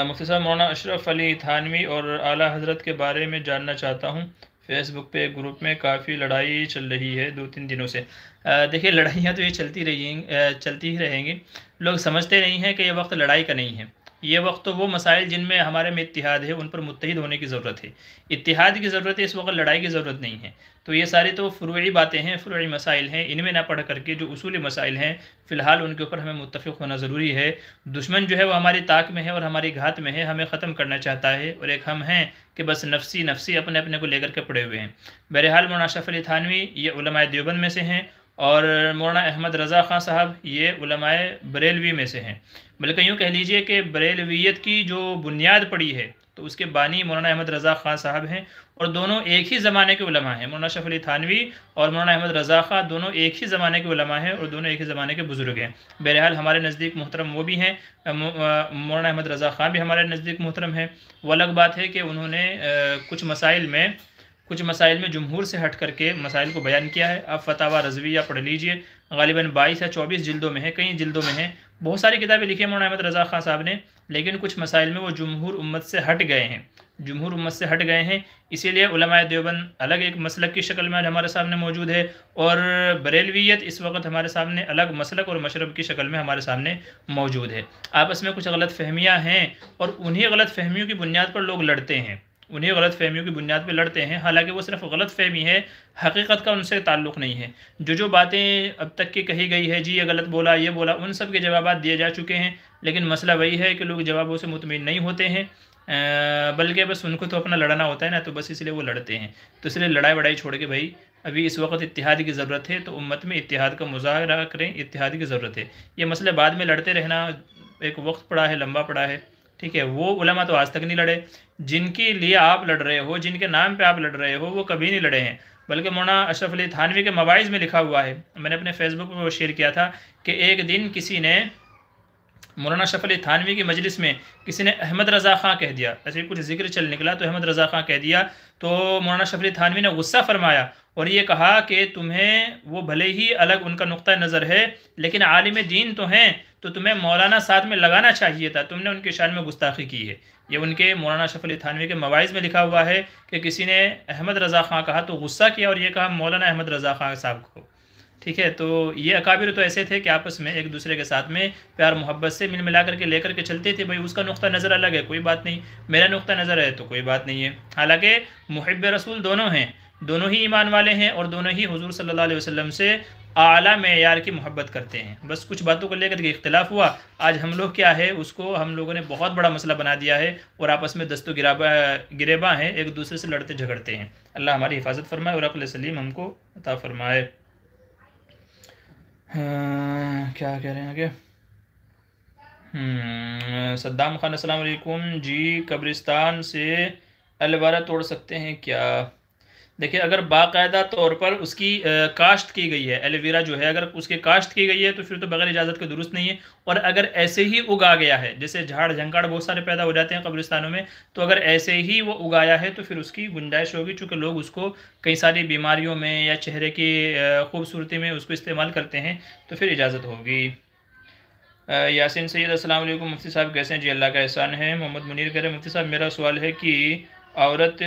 मुफ्ती साहब मौलाना अशरफ अली थानवी और आला हज़रत के बारे में जानना चाहता हूँ। फेसबुक पे एक ग्रुप में काफ़ी लड़ाई चल रही है 2-3 दिनों से। देखिए, लड़ाइयाँ तो ये चलती ही रहेंगी। लोग समझते नहीं हैं कि ये वक्त लड़ाई का नहीं है। ये वक्त तो वो मसाइल जिनमें हमारे में इत्तिहाद है, उन पर मुत्तहिद होने की ज़रूरत है, इत्तिहाद की ज़रूरत है, इस वक्त लड़ाई की ज़रूरत नहीं है। तो ये सारी तो फ़ुरूई बातें हैं, फ़ुरूई मसाइल हैं, इनमें ना पढ़ करके जो उसूली मसाइल हैं फ़िलहाल उनके ऊपर हमें मुत्तफ़िक़ होना ज़रूरी है। दुश्मन जो है वो हमारी ताक में है और हमारी घात में है, हमें ख़त्म करना चाहता है, और एक हम हैं कि बस नफ़सी नफ़सी अपने अपने को लेकर के पड़े हुए हैं। बहरहाल मौलाना अशरफ अली थानवी ये उलमाए देवबंद में से हैं, और मौलाना अहमद रज़ा ख़ान साहब ये उलमाए बरेलवी में से हैं। बल्कि यूँ कह लीजिए कि बरेलवियत की जो बुनियाद पड़ी है, तो उसके बानी मौलाना अहमद रज़ा ख़ान साहब हैं, और दोनों एक ही ज़माने के उलमा हैं। मौलाना अशरफ अली थानवी और मौलाना अहमद रज़ा ख़ान दोनों एक ही ज़माने के उलमा हैं और दोनों एक ही ज़माने के बुज़ुर्ग हैं। बहरहाल हमारे नज़दीक मोहतरम वो भी हैं, मौलाना अहमद रज़ा ख़ान भी हमारे नज़दीक मोहतरम हैं। वो अलग बात है कि उन्होंने कुछ मसाइल में जमहूर से हट करके मसाइल को बयान किया है। आप फतावा रज़विया पढ़ लीजिए, ग़ालिबन 22 या 24 जिल्दों में है, कई जिल्दों में है, बहुत सारी किताबें लिखी हैं मौलाना अहमद रज़ा ख़ान साहब ने, लेकिन कुछ मसाइल में वो जमहूर उम्मत से हट गए हैं, जमहूर उम्मत से हट गए हैं। इसीलिए उलमाए देवबंद अलग एक मसलक की शक्ल में आज हमारे सामने मौजूद है, और बरेलवियत इस वक्त हमारे सामने अलग मसलक और मशरब की शक्ल में हमारे सामने मौजूद है। आपस में कुछ गलत फहमियाँ हैं, और उन्हीं गलत फहमियों की बुनियाद पर लोग लड़ते हैं, उन्हीं गलत फहमियों की बुनियाद पर लड़ते हैं। हालांकि वो सिर्फ गलत फहमी है, हकीकत का उनसे ताल्लुक़ नहीं है। जो बातें अब तक की कही गई है, जी ये गलत बोला, ये बोला, उन सब के जवाब दिए जा चुके हैं, लेकिन मसला वही है कि लोग जवाबों से मुतमिन नहीं होते हैं, बल्कि बस उनको तो अपना लड़ना होता है ना, तो बस इसलिए वो लड़ते हैं। तो इसलिए लड़ाई वड़ाई छोड़ के भाई अभी इस वक्त इत्तिहाद की ज़रूरत है, तो उम्मत में इत्तिहाद का मुज़ाहरा करें, इत्तिहाद की ज़रूरत है। ये मसले बाद में लड़ते रहना एक वक्त पड़ा है, लंबा पड़ा है, ठीक है। वो उलमा तो आज तक नहीं लड़े, जिनके लिए आप लड़ रहे हो, जिनके नाम पे आप लड़ रहे हो, वो कभी नहीं लड़े हैं। बल्कि मौलाना अशरफ अली थानवी के मवाइज़ में लिखा हुआ है, मैंने अपने फेसबुक पर वो शेयर किया था, कि एक दिन किसी ने मौलाना अशरफ अली थानवी की मजलिस में किसी ने अहमद रज़ा ख़ान कह दिया, ऐसे कुछ जिक्र चल निकला, तो अहमद रज़ा ख़ान कह दिया, तो मौलाना अशरफ अली थानवी ने गुस्सा फरमाया और ये कहा कि तुम्हें वो भले ही अलग उनका नुक्ता नज़र है, लेकिन आलिम दीन तो हैं, तो तुम्हें मौलाना साथ में लगाना चाहिए था, तुमने उनके शान में गुस्ताखी की है। ये उनके मौलाना अशरफ अली थानवी के मवाइज़ में लिखा हुआ है कि किसी ने अहमद रज़ा ख़ान कहा तो गुस्सा किया, और ये कहा मौलाना अहमद रज़ा ख़ान साहब को, ठीक है। तो ये अकाबिर तो ऐसे थे कि आपस में एक दूसरे के साथ में प्यार मोहब्बत से मिल मिला करके लेकर के चलते थे। भाई उसका नुक्ता नज़र अलग है, कोई बात नहीं, मेरा नुक्ता नज़र है तो कोई बात नहीं है। हालांकि मुहिब रसूल दोनों हैं, दोनों ही ईमान वाले हैं, और दोनों ही हुजूर सल्लल्लाहु अलैहि वसल्लम से आला मेयार की मोहब्बत करते हैं। बस कुछ बातों को लेकर के इख्तिलाफ हुआ, आज हम लोग क्या है उसको हम लोगों ने बहुत बड़ा मसला बना दिया है, और आपस में दस्तो गिरेबा हैं, एक दूसरे से लड़ते झगड़ते हैं। अल्लाह हमारी हिफाजत फरमाए और अक़ल सलीम हमको अता फरमाए। क्या कह रहे हैं आगे? सद्दाम खान अस्सलाम वालेकुम जी, कब्रिस्तान से एलोवेरा तोड़ सकते हैं क्या? देखिए, अगर बाकायदा तौर पर उसकी काश्त की गई है, एलोवेरा जो है अगर उसकी काश्त की गई है तो फिर तो बगैर इजाज़त के दुरुस्त नहीं है। और अगर ऐसे ही उगा गया है, जैसे झाड़ झंकाड़ बहुत सारे पैदा हो जाते हैं कब्रिस्तानों में, तो अगर ऐसे ही वो उगाया है तो फिर उसकी गुंजाइश होगी, चूँकि लोग उसको कई सारी बीमारियों में या चेहरे की खूबसूरती में उसको इस्तेमाल करते हैं, तो फिर इजाज़त होगी। यासिन सैयद अस्सलाम वालेकुम, मुफ्ती साहब कैसे हैं जी? अल्लाह का एहसान है। मोहम्मद मुनीर कह रहे हैं, मुफ्ती साहब मेरा सवाल है कि औरत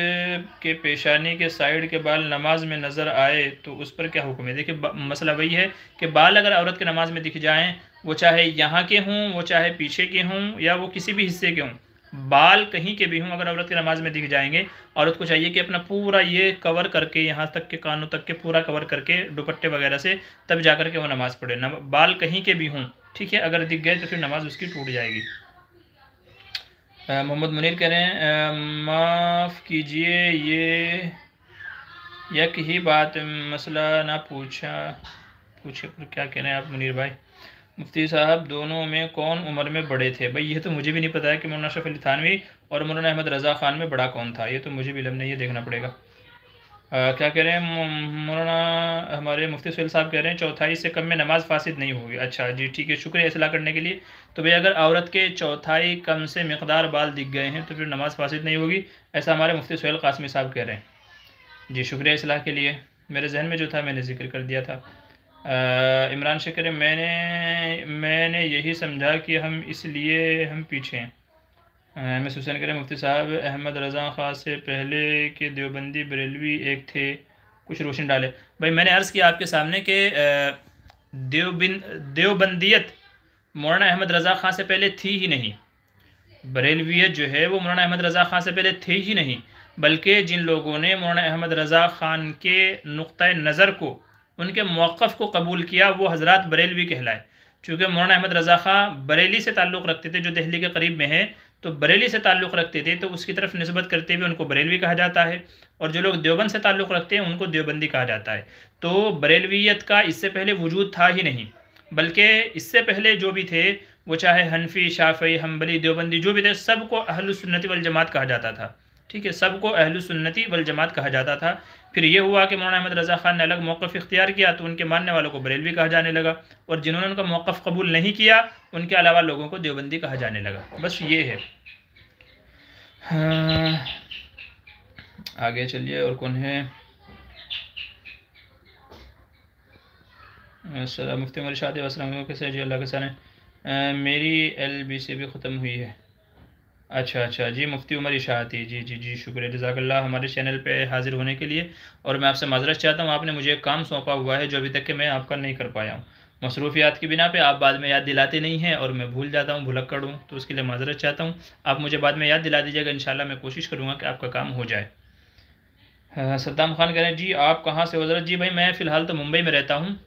के पेशानी के साइड के बाल नमाज में नज़र आए तो उस पर क्या हुक्म है? देखिए, मसला वही है कि बाल अगर औरत के नमाज में दिख जाएं, वो चाहे यहाँ के हों, वो चाहे पीछे के हों, या वो किसी भी हिस्से के हों, बाल कहीं के भी हों, अगर औरत के नमाज में दिख जाएंगे, औरत को चाहिए कि अपना पूरा ये कवर करके, यहाँ तक के कानों तक के पूरा कवर करके दुपट्टे वगैरह से, तब जा कर के वो नमाज़ पढ़े। बाल कहीं के भी हों, ठीक है, अगर दिख गए तो फिर नमाज उसकी टूट जाएगी। मोहम्मद मुनीर कह रहे हैं, माफ़ कीजिए, ये एक ही बात मसला ना पूछे पर क्या कह रहे हैं आप मुनीर भाई? मुफ्ती साहब दोनों में कौन उम्र में बड़े थे? भाई ये तो मुझे भी नहीं पता है कि मौलाना अशरफ अली थानवी और मौलाना अहमद रज़ा ख़ान में बड़ा कौन था, ये तो मुझे भी इल्म नहीं, ये देखना पड़ेगा। क्या कह रहे हैं मौलाना? हमारे मुफ्ती सुहेल साहब कह रहे हैं चौथाई से कम में नमाज फासिद नहीं होगी। अच्छा जी, ठीक है, शुक्रिया इस्लाह करने के लिए। तो भाई अगर औरत के चौथाई कम से मकदार बाल दिख गए हैं तो फिर नमाज फासिद नहीं होगी, ऐसा हमारे मुफ्ती सुहेल कासमी साहब कह रहे हैं। जी, शुक्रिया इस्लाह के लिए। मेरे जहन में जो था मैंने जिक्र कर दिया था। इमरान शेख कह रहे हैं, मैंने यही समझा कि हम इसलिए हम पीछे हैं। एम एस हुसैन करें, मुफ्ती साहब अहमद रज़ा ख़ान से पहले के देवबंदी बरेलवी एक थे, कुछ रोशनी डाले। भाई मैंने अर्ज़ किया आपके सामने कि देवबंदियत मौलाना अहमद रज़ा ख़ान से पहले थी ही नहीं। बरेलवियत जो है वो मौलाना अहमद रज़ा ख़ान से पहले थे ही नहीं, बल्कि जिन लोगों ने मौलाना अहमद रज़ा ख़ान के नुक्ता नज़र को, उनके मौक़िफ़ को कबूल किया, वो हज़रात बरेलवी कहलाए। चूँकि मौलाना अहमद रज़ा ख़ान बरेली से ताल्लुक़ रखते थे, जो दिल्ली के करीब में है, तो बरेली से ताल्लुक़ रखते थे, तो उसकी तरफ निस्बत करते हुए उनको बरेलवी कहा जाता है। और जो लोग देवबंद से ताल्लुक़ रखते हैं उनको देवबंदी कहा जाता है। तो बरेलवियत का इससे पहले वजूद था ही नहीं, बल्कि इससे पहले जो भी थे, वो चाहे हनफी, शाफ़ी, हम्बली, देवबंदी जो भी थे, सबको अहलुस सुन्नती वल जमात कहा जाता था। ठीक है, सबको अहलुस सुन्नती वल जमात कहा जाता था। फिर ये हुआ कि मौलाना अहमद रज़ा ख़ान ने अलग मौक़िफ़ इख्तियार किया, तो उनके मानने वालों को बरेलवी कहा जाने लगा, और जिन्होंने उनका मौक़िफ़ कबूल नहीं किया, उनके अलावा लोगों को देवबंदी कहा जाने लगा। बस ये है। हाँ, आगे चलिए, और कौन है? मुफ्ती उमर शादी वसलम कैसे जी? अल्लाह के साने। मेरी LBC भी ख़त्म हुई है। अच्छा जी, मुफ्ती उमर इशाअती, जी शुक्रिया, जज़ाकल्लाह हमारे चैनल पे हाज़िर होने के लिए। और मैं आपसे माज़रत चाहता हूँ, आपने मुझे एक काम सौंपा हुआ है जो अभी तक कि मैं आपका नहीं कर पाया हूँ। मसरूफ़ियात की बिना पे आप बाद में याद दिलाते नहीं हैं और मैं भूल जाता हूँ, भुलक्कड़ हूँ, तो उसके लिए माज़रत चाहता हूँ। आप मुझे बाद में याद दिला दीजिएगा, इंशाल्लाह मैं कोशिश करूँगा कि आपका काम हो जाए। सद्दाम खान कह रहे हैं, जी आप कहाँ से हज़रत? जी भाई मैं फ़िलहाल तो मुंबई में रहता हूँ।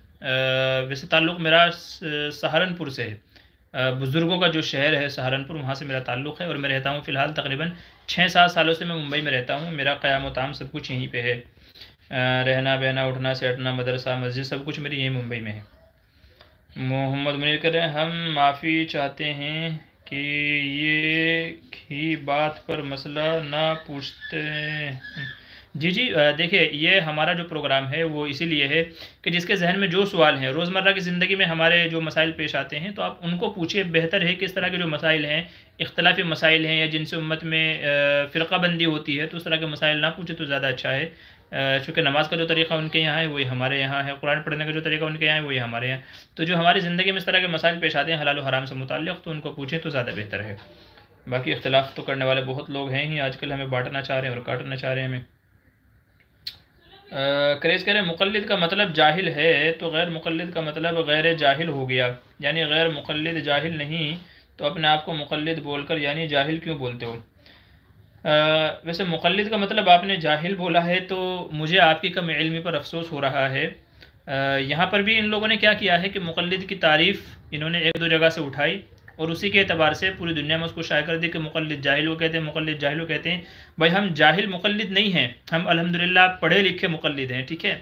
वैसे ताल्लुक़ मेरा सहारनपुर से है। बुज़ुर्गों का जो शहर है सहारनपुर, वहाँ से मेरा ताल्लुक़ है। और मैं रहता हूँ फ़िलहाल तकरीबन 6-7 सालों से मैं मुंबई में रहता हूँ। मेरा क़याम व ताम सब कुछ यहीं पे है। रहना बहना, उठना बैठना, मदरसा मस्जिद सब कुछ मेरी यहीं मुंबई में है। मोहम्मद मुनीर कह रहे हैं, हम माफ़ी चाहते हैं कि ये ही बात पर मसला ना पूछते हैं। जी देखिए, ये हमारा जो प्रोग्राम है वो इसीलिए है कि जिसके जहन में जो सवाल हैं, रोज़मर्रा की ज़िंदगी में हमारे जो मसाइल पेश आते हैं, तो आप उनको पूछिए। बेहतर है कि इस तरह के जो मसाइल हैं, इख्तलाफी मसाइल हैं, या जिनसे उम्मत में फ़िरक़ाबंदी होती है, तो उस तरह के मसाइल ना पूछे तो ज़्यादा अच्छा है। चूँकि नमाज़ का जो तरीक़ा उनके यहाँ है वही हमारे यहाँ है, कुरान पढ़ने का जो तरीक़ा उनके यहाँ है वही हमारे यहाँ। तो जो हमारी ज़िंदगी में इस तरह के मसाइल पेश आते हैं हलाल व हराम से मुताल्लिक़, तो उनको पूछें तो ज़्यादा बेहतर है। बाकी इख्तिलाफ़ तो करने वाले बहुत लोग हैं ही आजकल, हमें बांटना चाह रहे हैं और काटना चाह रहे हैं हमें। क्रेज़ कह रहे हैं, मुक़ल्लिद का मतलब जाहिल है, तो गैर मुक़ल्लिद का मतलब गैर जाहिल हो गया, यानी गैर मुक़ल्लिद जाहिल नहीं, तो अपने आप को मुक़ल्लिद बोलकर यानी जाहिल क्यों बोलते हो? वैसे मुक़ल्लिद का मतलब आपने जाहिल बोला है, तो मुझे आपकी कम इल्मी पर अफसोस हो रहा है। यहाँ पर भी इन लोगों ने क्या किया है कि मुक़ल्लिद की तारीफ़ इन्होंने एक दो जगह से उठाई और उसी के एतबार से पूरी दुनिया में उसको शाया कर दी कि मुक़ल्लिद जाहिल को कहते हैं, मुक़ल्लिद जाहिल को कहते हैं। भाई हम जाहिल मुक़ल्लिद नहीं हैं, हम अल्हम्दुलिल्लाह पढ़े लिखे मुक़ल्लिद हैं, ठीक है।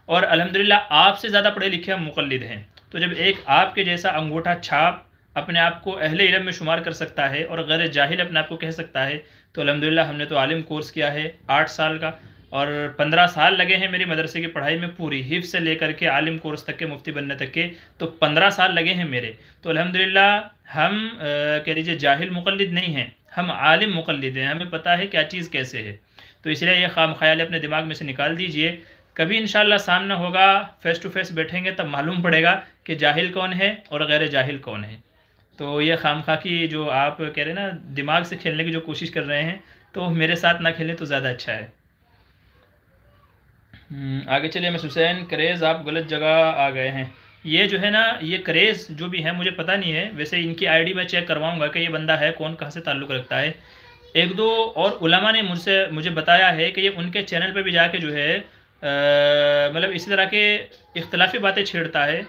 और अल्हम्दुलिल्लाह आपसे ज़्यादा पढ़े लिखे हम मुक़ल्लिद हैं। तो जब एक आपके जैसा अंगूठा छाप अपने आप को अहले इल्म में शुमार कर सकता है और गैर जाहिल अपने आप को कह सकता है, तो अल्हम्दुलिल्लाह हमने तो आलिम कोर्स किया है 8 साल का, और 15 साल लगे हैं मेरी मदरसे की पढ़ाई में, पूरी हिफ्ज़ से लेकर के आलिम कोर्स तक के, मुफ्ती बनने तक के, तो 15 साल लगे हैं मेरे। तो अल्हम्दुलिल्लाह हम कह लीजिए जाहिल मुक़ल्लिद नहीं हैं, हम आलिम मुक़ल्लिद हैं, हमें पता है क्या चीज़ कैसे है। तो इसलिए ये ख़ाम ख़याल अपने दिमाग में से निकाल दीजिए। कभी इंशाअल्लाह सामना होगा, फ़ेस टू फ़ेस बैठेंगे तब मालूम पड़ेगा कि जाहिल कौन है और गैर जाहिल कौन है। तो ये खामखा की जो आप कह रहे हैं ना दिमाग से खेलने की जो कोशिश कर रहे हैं, तो मेरे साथ ना खेलें तो ज़्यादा अच्छा है। आगे चलिए। मैं हुसैन, क्रेज़ आप गलत जगह आ गए हैं। ये जो है ना, ये क्रेज़ जो भी है मुझे पता नहीं है, वैसे इनकी आईडी मैं चेक करवाऊंगा कि ये बंदा है कौन, कहाँ से ताल्लुक़ रखता है। एक दो और उलमा ने मुझे बताया है कि ये उनके चैनल पे भी जाके जो है मतलब इसी तरह के इख्तलाफी बातें छेड़ता है,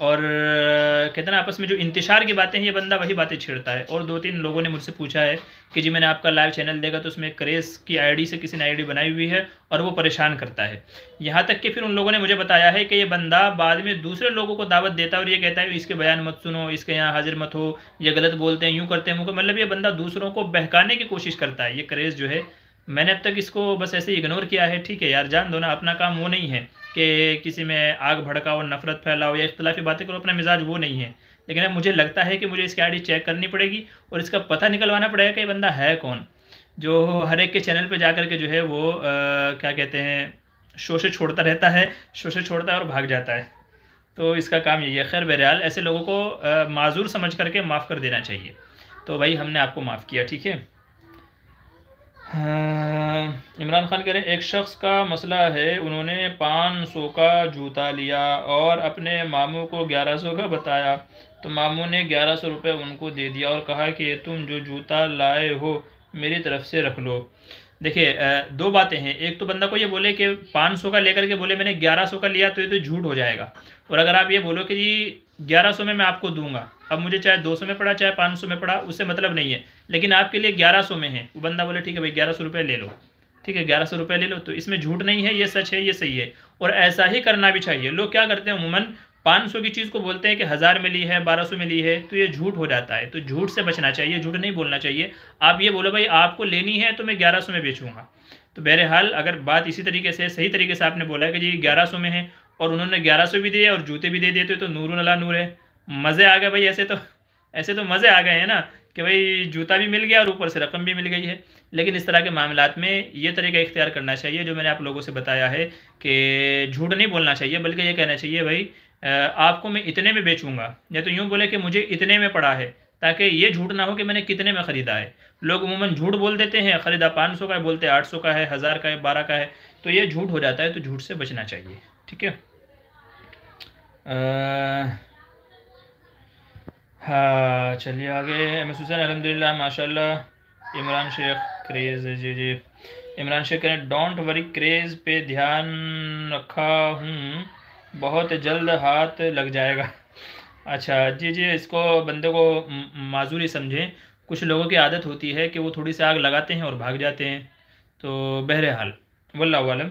और कहते हैं ना आपस में जो इंतशार की बातें हैं, ये बंदा वही बातें छेड़ता है। और 2-3 लोगों ने मुझसे पूछा है कि जी मैंने आपका लाइव चैनल देखा तो उसमें क्रेज़ की आईडी से किसी ने आईडी बनाई हुई है और वो परेशान करता है। यहाँ तक कि फिर उन लोगों ने मुझे बताया है कि ये बंदा बाद में दूसरे लोगों को दावत देता है और ये कहता है इसके बयान मत सुनो, इसके यहाँ हाजिर मत हो, ये गलत बोलते हैं, यूँ करते हैं, मतलब ये बंदा दूसरों को बहकाने की कोशिश करता है। ये क्रेज़ जो है, मैंने अब तक इसको बस ऐसे इग्नोर किया है। ठीक है यार, जान दो ना, अपना काम वो नहीं है कि किसी में आग भड़काओ, नफरत फैलाओ या इख्तलाफी बातें करो, अपना मिजाज वो नहीं है। लेकिन अब मुझे लगता है कि मुझे इसकी आईडी चेक करनी पड़ेगी और इसका पता निकलवाना पड़ेगा कि ये बंदा है कौन, जो हर एक के चैनल पे जाकर के जो है वो क्या कहते हैं, शोशे छोड़ता रहता है, शोशे छोड़ता है और भाग जाता है। तो इसका काम यही है। खैर बहरहाल ऐसे लोगों को माजूर समझ करके माफ़ कर देना चाहिए। तो भाई हमने आपको माफ़ किया, ठीक है। इमरान खान कह रहे हैं एक शख्स का मसला है, उन्होंने 500 का जूता लिया और अपने मामू को 1100 का बताया, तो मामू ने 1100 रुपये उनको दे दिया और कहा कि तुम जो जूता लाए हो मेरी तरफ से रख लो। देखिए दो बातें हैं, एक तो बंदा को ये बोले कि 500 का लेकर के बोले मैंने 1100 का लिया, तो ये तो झूठ हो जाएगा। और अगर आप ये बोलो कि जी 1100 में मैं आपको दूंगा, अब मुझे चाहे 200 में पड़ा चाहे 500 में पड़ा, उससे मतलब नहीं है, लेकिन आपके लिए 1100 में है, वो बंदा बोले ठीक है भाई 1100 रुपये ले लो, ठीक है 1100 रुपये ले लो, तो इसमें झूठ नहीं है, ये सच है, ये सही है। और ऐसा ही करना भी चाहिए। लोग क्या करते हैं, अमूमन 500 की चीज़ को बोलते हैं कि 1000 में ली है, 1200 में ली है, तो ये झूठ हो जाता है। तो झूठ से बचना चाहिए, झूठ नहीं बोलना चाहिए। आप ये बोलो भाई आपको लेनी है तो मैं 1100 में बेचूंगा। तो बहरहाल अगर बात इसी तरीके से, सही तरीके से आपने बोला है कि जी 1100 में है और उन्होंने 1100 भी दिए और जूते भी दे दिए, तो नूरुन अला नूर है, मज़े आ गए भाई। ऐसे तो मज़े आ गए हैं ना कि भाई जूता भी मिल गया और ऊपर से रकम भी मिल गई है। लेकिन इस तरह के मामलात में ये तरीका इख्तियार करना चाहिए जो मैंने आप लोगों से बताया है कि झूठ नहीं बोलना चाहिए, बल्कि ये कहना चाहिए भाई आपको मैं इतने में बेचूंगा, या तो यूँ बोले कि मुझे इतने में पड़ा है, ताकि ये झूठ ना हो कि मैंने कितने में ख़रीदा है। लोग अमूमन झूठ बोल देते हैं, ख़रीदा 500 का है, बोलते 800 का है, 1000 का है, 12 का है, तो ये झूठ हो जाता है। तो झूठ से बचना चाहिए, ठीक है। हाँ चलिए आगे। एमएस हुसैन अल्हम्दुलिल्लाह माशाल्लाह। इमरान शेख क्रेज़, जी इमरान शेख करें डोंट वरी, क्रेज़ पे ध्यान रखा हूँ, बहुत जल्द हाथ लग जाएगा। अच्छा जी इसको बंदे को माजूरी समझें। कुछ लोगों की आदत होती है कि वो थोड़ी सी आग लगाते हैं और भाग जाते हैं। तो बहरहाल वल्लाहु आलम,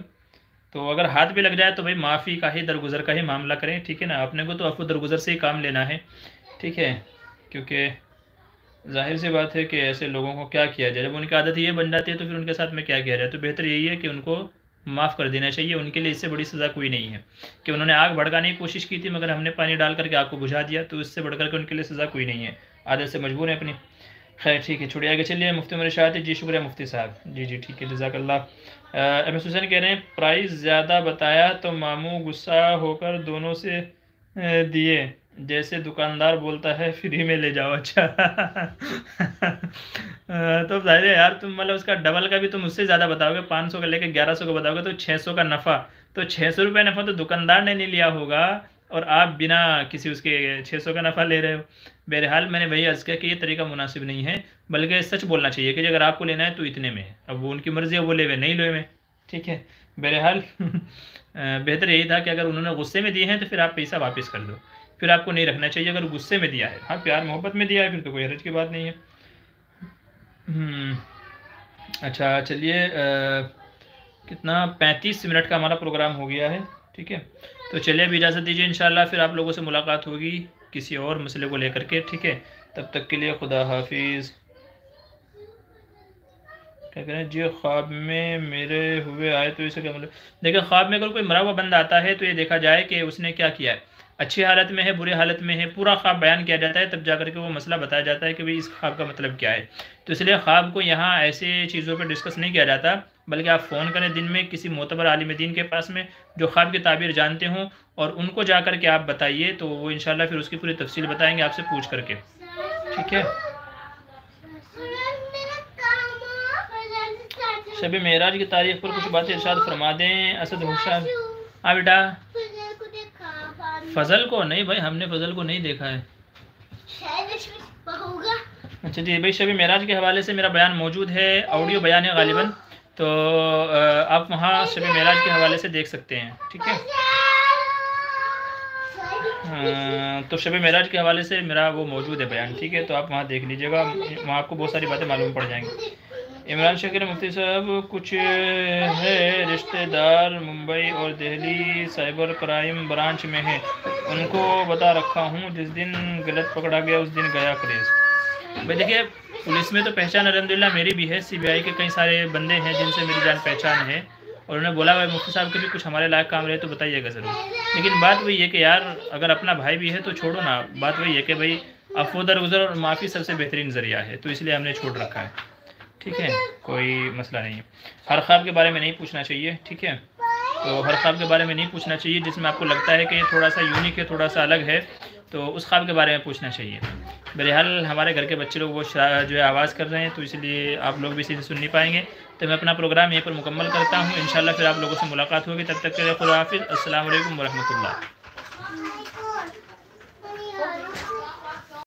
तो अगर हाथ भी लग जाए तो भाई माफ़ी का ही, दरगुजर का ही मामला करें, ठीक है ना। अपने को तो अफू दरगुजर से ही काम लेना है, ठीक है। क्योंकि जाहिर सी बात है कि ऐसे लोगों को क्या किया जाए, जब उनकी आदत ये बन जाती है तो फिर उनके साथ में क्या किया जाए। तो बेहतर यही है कि उनको माफ़ कर देना चाहिए। उनके लिए इससे बड़ी सज़ा कोई नहीं है कि उन्होंने आग भड़काने की कोशिश की थी मगर हमने पानी डाल करके आग को बुझा दिया, तो इससे बढ़कर के उनके लिए सज़ा कोई नहीं है, आदत से मजबूर है अपनी। खैर ठीक है, छोड़िए आगे चलिए। मुफ्ती उमर इरशाद, जी शुक्रिया मुफ्ती साहब, जी ठीक है, जज़ाकल्लाह। एम एस हुसैन कह रहे हैं प्राइस ज़्यादा बताया तो मामू गुस्सा होकर दोनों से दिए, जैसे दुकानदार बोलता है फ्री में ले जाओ। अच्छा तो जाहिर है यार, तुम मतलब उसका डबल का भी तुम उससे ज़्यादा बताओगे, 500 का लेके 1100 का बताओगे तो 600 का नफ़ा, तो 600 रुपये नफ़ा तो दुकानदार ने नहीं लिया होगा और आप बिना किसी उसके 600 का नफ़ा ले रहे हो। बहरहाल मैंने वही अर्ज़ किया कि ये तरीका मुनासिब नहीं है, बल्कि सच बोलना चाहिए कि अगर आपको लेना है तो इतने में है। अब वो उनकी मर्ज़ी है, वो ले नहीं ले में, ठीक है। बहरहाल बेहतर यही था कि अगर उन्होंने गुस्से में दिए हैं तो फिर आप पैसा वापस कर दो, फिर आपको नहीं रखना चाहिए। अगर गुस्से में दिया है, हाँ प्यार मोहब्बत में दिया है, फिर तो कोई हर्ज की बात नहीं है। अच्छा चलिए, कितना 35 मिनट का हमारा प्रोग्राम हो गया है, ठीक है। तो चलिए अभी इजाज़त दीजिए, इंशाल्लाह फिर आप लोगों से मुलाकात होगी किसी और मसले को लेकर के, ठीक है। तब तक के लिए खुदा हाफिज़। क्या कह रहे हैं जी, ख्वाब में मेरे हुए आए तो इसे क्या मतलब? देखिए, ख्वाब में अगर कोई मरा हुआ बंदा आता है तो ये देखा जाए कि उसने क्या किया है, अच्छी हालत में है, बुरी हालत में है, पूरा ख्वाब बयान किया जाता है, तब जाकर के वो मसला बताया जाता है कि भाई इस ख्वाब का मतलब क्या है। तो इसलिए ख्वाब को यहाँ ऐसे चीज़ों पर डिस्कस नहीं किया जाता, बल्कि आप फ़ोन करें दिन में किसी मोतबर आलिम दीन के पास में जो ख्वाब की ताबीर जानते हों, और उनको जा कर के आप बताइए, तो वो इंशाल्लाह फिर उसकी पूरी तफसील बताएंगे आपसे पूछ करके। ठीक है। शब मेराज की तारीख पर कुछ बातें इरशाद फरमा दें। असद हुसैन। हाँ बेटा। फजल को नहीं भाई, हमने फजल को नहीं देखा है। अच्छा जी भाई, शब मेराज के हवाले से मेरा बयान मौजूद है, ऑडियो बयान है गालिबन, तो आप वहाँ शब मेराज के हवाले से देख सकते हैं। ठीक है। तो शब मेराज के हवाले से मेरा वो मौजूद है बयान। ठीक है, तो आप वहाँ देख लीजिएगा, वहाँ आपको बहुत सारी बातें मालूम पड़ जाएंगी। इमरान शकीर मुफ्ती साहब, कुछ है रिश्तेदार मुंबई और दिल्ली साइबर क्राइम ब्रांच में है, उनको बता रखा हूँ, जिस दिन गलत पकड़ा गया उस दिन गया क्रेज़। भाई देखिए, पुलिस में तो पहचान अल्हम्दुलिल्लाह मेरी भी है, CBI के कई सारे बंदे हैं जिनसे मेरी जान पहचान है, और उन्होंने बोला भाई मुफ्ती साहब के भी कुछ हमारे लायक काम रहे तो बताइएगा ज़रूर। लेकिन बात वही है कि यार, अगर अपना भाई भी है तो छोड़ो ना, बात वही है कि भाई अफ़्व दरगुज़र और माफ़ी सबसे बेहतरीन ज़रिया है, तो इसलिए हमने छोड़ रखा है। ठीक है, कोई मसला नहीं है। हर ख्वाब के बारे में नहीं पूछना चाहिए। ठीक है, तो हर ख्वाब के बारे में नहीं पूछना चाहिए, जिसमें आपको लगता है कि ये थोड़ा सा यूनिक है, थोड़ा सा अलग है, तो उस ख्वाब के बारे में पूछना चाहिए। बहरहाल हमारे घर के बच्चे लोग वो जो है आवाज़ कर रहे हैं, तो इसलिए आप लोग भी सीधे सुन नहीं पाएंगे, तो मैं अपना प्रोग्राम यहीं पर मुकम्मल करता हूँ। इंशाल्लाह फिर आप लोगों से मुलाकात होगी, तब तक के लिए खुदा हाफिज़। अस्सलाम वालेकुम वरहमतुल्लाह।